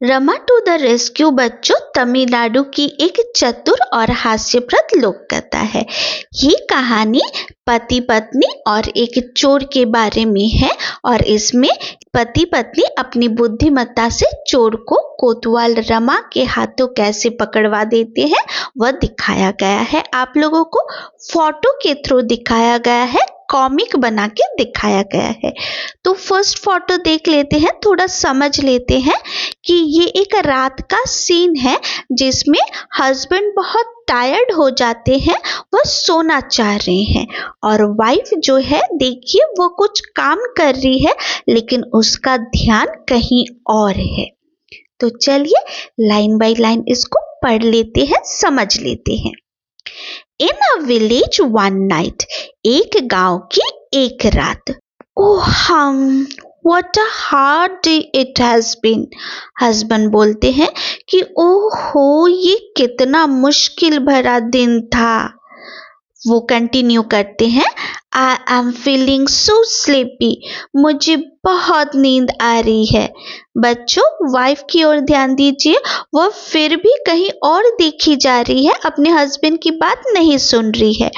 Rama to the rescue बच्चों तमिलनाडु की एक चतुर और हास्यप्रद लोक कथा है। ये कहानी पति पत्नी और एक चोर के बारे में है और इसमें पति पत्नी अपनी बुद्धिमत्ता से चोर को कोतवाल रमा के हाथों कैसे पकड़वा देते हैं वह दिखाया गया है। आप लोगों को फोटो के थ्रू दिखाया गया है, कॉमिक बना के दिखाया गया है। तो फर्स्ट फोटो देख लेते हैं, थोड़ा समझ लेते हैं कि ये एक रात का सीन है जिसमें हस्बैंड बहुत टायर्ड हो जाते हैं, वह सोना चाह रहे हैं और वाइफ जो है देखिए वो कुछ काम कर रही है लेकिन उसका ध्यान कहीं और है। तो चलिए लाइन बाय लाइन इसको पढ़ लेते हैं, समझ लेते हैं। In a village one night, एक गांव की एक रात। ओह what a hard day it has been। Husband बोलते हैं कि ओहो ये कितना मुश्किल भरा दिन था। वो कंटिन्यू करते हैं, I am feeling so sleepy. मुझे बहुत नींद आ रही है। बच्चों वाइफ की ओर ध्यान दीजिए, वह फिर भी कहीं और देखी जा रही है, अपने हस्बैंड की बात नहीं सुन रही है।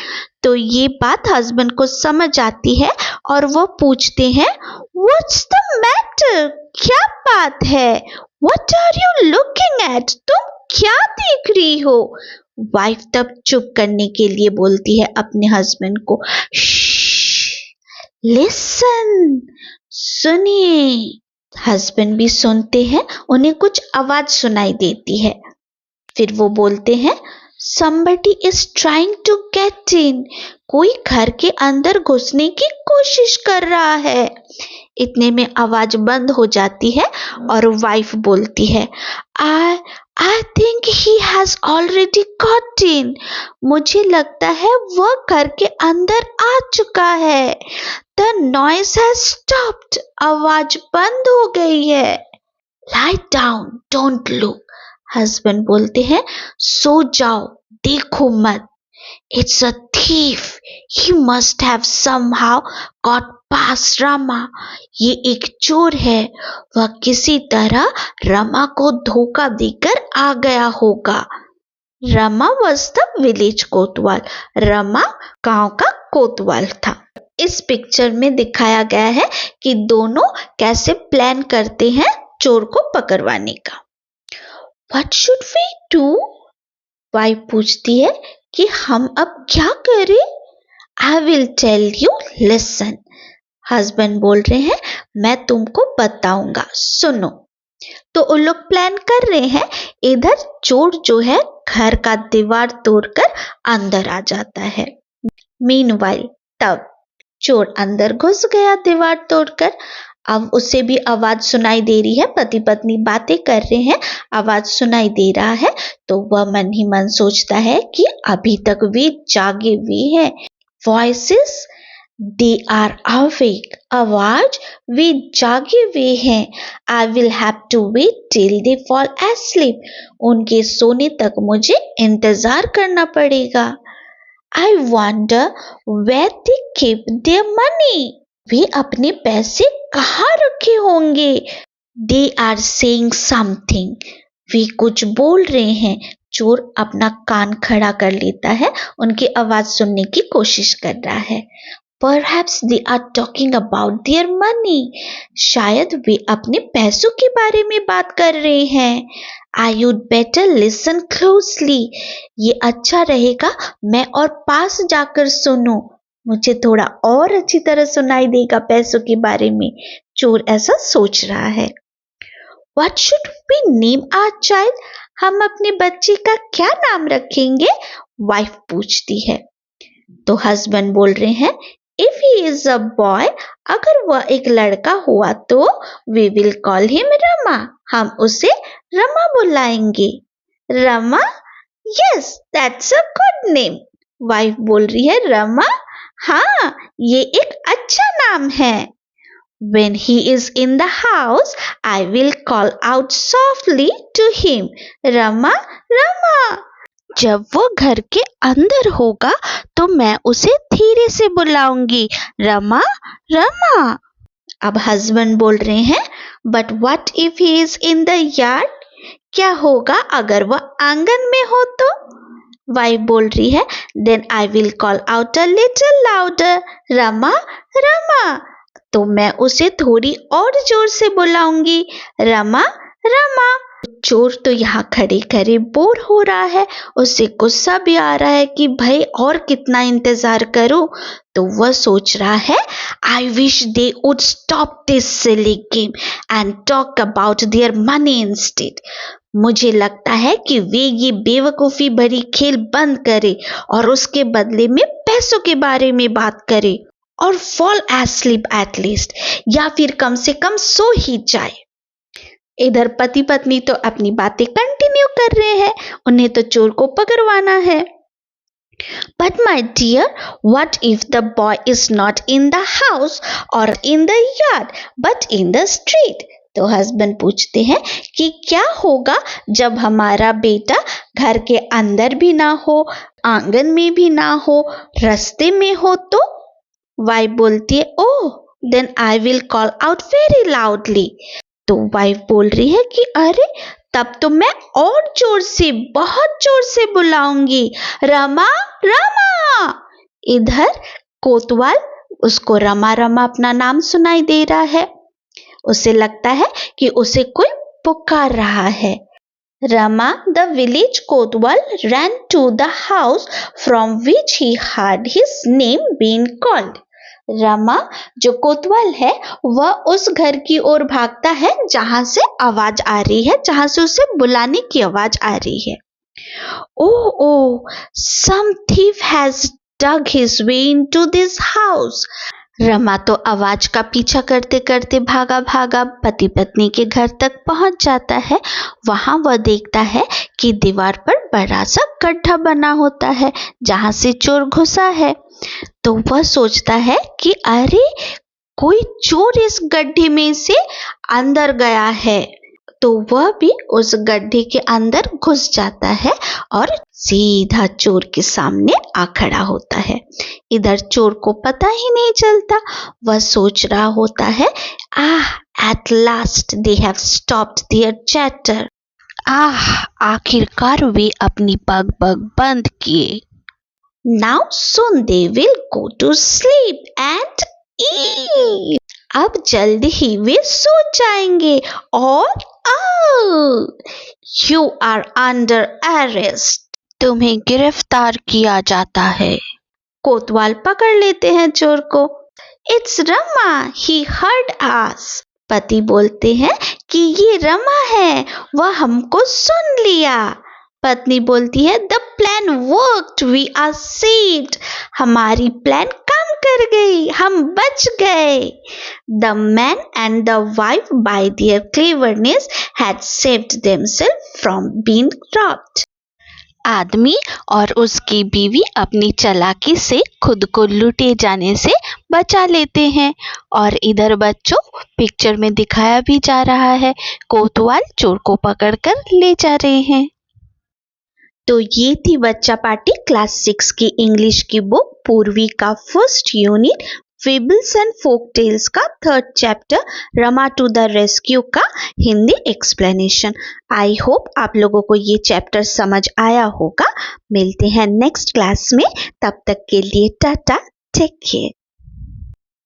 तो ये बात हस्बैंड को समझ आती है और वह पूछते हैं, व्हाट्स द मैटर? क्या बात है? What are you looking at? तुम क्या देख रही हो? वाइफ तब चुप करने के लिए बोलती है अपने हस्बैंड को, लिसन, सुनिए। हस्बैंड भी सुनते हैं, उन्हें कुछ आवाज सुनाई देती है। फिर वो बोलते हैं, somebody is trying to get in। कोई घर के अंदर घुसने की कोशिश कर रहा है। इतने में आवाज बंद हो जाती है और वाइफ बोलती है, I think he has already got in। मुझे लगता है वह घर के अंदर आ चुका है। The noise has stopped। आवाज बंद हो गई है। Lie down, don't look। Husband बोलते हैं, सो जाओ, देखो मत। It's a thief। He must have somehow got past Rama। ये एक चोर है, वह किसी तरह रमा को धोखा देकर आ गया होगा। रमा was the village कोतवाल। रमा गांव का कोतवाल था। इस पिक्चर में दिखाया गया है कि दोनों कैसे प्लान करते हैं चोर को पकड़वाने का। What should we do? Wife पूछती है कि हम अब क्या करें? I will tell you, listen। Husband बोल रहे हैं, मैं तुमको बताऊंगा, सुनो। तो उन लोग प्लान कर रहे हैं। इधर चोर जो है घर का दीवार तोड़कर अंदर आ जाता है। मीनवाइल तब चोर अंदर घुस गया दीवार तोड़कर। अब उसे भी आवाज सुनाई दे रही है, पति पत्नी बातें कर रहे हैं, आवाज सुनाई दे रहा है। तो वह मन ही मन सोचता है कि अभी तक वे जागे हुए हैं। Voices, they are awake. आवाज, वे जागे हुए हैं। I will have to wait till they fall asleep. उनके सोने तक मुझे इंतजार करना पड़ेगा। I wonder where they keep their money. वे अपने पैसे कहाँ रखे होंगे? They are saying something. वे कुछ बोल रहे हैं। चोर अपना कान खड़ा कर लेता है, उनकी आवाज सुनने की कोशिश कर रहा है। Perhaps they are talking about their money। शायद वे अपने पैसों के बारे में बात कर रहे हैं। I would better listen closely। ये अच्छा रहेगा मैं और पास जाकर सुनूं। मुझे थोड़ा और अच्छी तरह सुनाई देगा पैसों के बारे में। चोर ऐसा सोच रहा है। What should we name our child? हम अपने बच्चे का क्या नाम रखेंगे? वाइफ पूछती है। तो हस्बैंड बोल रहे हैं, If he is a boy, अगर वह एक लड़का हुआ तो we will call him Rama. हम उसे रमा बुलाएंगे। Rama? Yes, that's a good name। Wife बोल रही है, रमा? हाँ, ये एक अच्छा नाम है। When he is in the house, I will call out softly to him, Rama, Rama. जब वो घर के अंदर होगा तो मैं उसे धीरे से बुलाऊंगी, रमा, रमा। अब हस्बैंड बोल रहे हैं, but what if he is in the yard? क्या होगा अगर वह आंगन में हो तो? वाइफ बोल रही है, then I will call out a little louder, Rama Rama. तो मैं उसे थोड़ी और जोर से बुलाऊंगी, रमा रमा। चोर तो यहाँ खड़े खड़े बोर हो रहा है, उसे गुस्सा भी आ रहा है कि भाई और कितना इंतजार करूं। तो वह सोच रहा है, I wish they would stop this silly game and talk about their money instead. मुझे लगता है कि वे ये बेवकूफी भरी खेल बंद करे और उसके बदले में पैसों के बारे में बात करे, और फॉल एस्लीप एट लीस्ट, या फिर कम से कम सो ही जाए। इधर पति पत्नी तो अपनी बातें कंटिन्यू कर रहे हैं, उन्हें तो चोर को पकड़वाना है। But my dear, what if the boy is not in the house or in the yard but in the street? तो हस्बैंड पूछते हैं कि क्या होगा जब हमारा बेटा घर के अंदर भी ना हो, आंगन में भी ना हो, रास्ते में हो तो? वाइफ बोलती है, oh then I will call out very loudly. तो वाइफ बोल रही है कि अरे तब तो मैं और जोर से, बहुत जोर से बुलाऊंगी, रमा रमा। इधर कोतवाल उसको रमा रमा अपना नाम सुनाई दे रहा है, उसे लगता है कि उसे कोई पुकार रहा है। Rama, the village Kotwal, ran to the house from which he heard his name being called. Rama जो कोतवाल है वह उस घर की ओर भागता है जहां से आवाज आ रही है, जहां से उसे बुलाने की आवाज आ रही है। Oh, some thief has dug his way into this house. Rama तो आवाज का पीछा करते करते भागा भागा पति पत्नी के घर तक पहुंच जाता है। वहां वह देखता है कि दीवार पर बड़ा सा गड्ढा बना होता है जहां से चोर घुसा है। तो वह सोचता है कि अरे कोई चोर इस गड्ढे में से अंदर गया है। तो वह भी उस गड्ढे के अंदर घुस जाता है और सीधा चोर के सामने आ खड़ा होता है। इधर चोर को पता ही नहीं चलता, वह सोच रहा होता है, at last they have stopped their chatter. आखिरकार वे अपनी बग बग बंद किए। Now soon they will go to sleep and eat. अब जल्द ही वे सो जाएंगे और you are under arrest. तुम्हें गिरफ्तार किया जाता है। कोतवाल पकड़ लेते हैं चोर को। It's Rama, he heard us. पति बोलते हैं कि ये रमा है, वह हमको सुन लिया। पत्नी बोलती है, the plan worked, we are saved. हमारी प्लान काम कर गई, हम बच गए। The man and the wife by their cleverness had saved themselves from being robbed. आदमी और उसकी बीवी अपनी चालाकी से खुद को लूटे जाने से बचा लेते हैं। और इधर बच्चों पिक्चर में दिखाया भी जा रहा है, कोतवाल चोर को पकड़कर ले जा रहे हैं। तो ये थी बच्चा पार्टी क्लास 6 की इंग्लिश की बुक पूर्वी का first unit fables and folk tales का 3rd chapter Rama to the rescue का हिंदी एक्सप्लेनेशन। आई होप आप लोगों को ये चैप्टर समझ आया होगा। मिलते हैं नेक्स्ट क्लास में, तब तक के लिए टाटा, टेक केयर।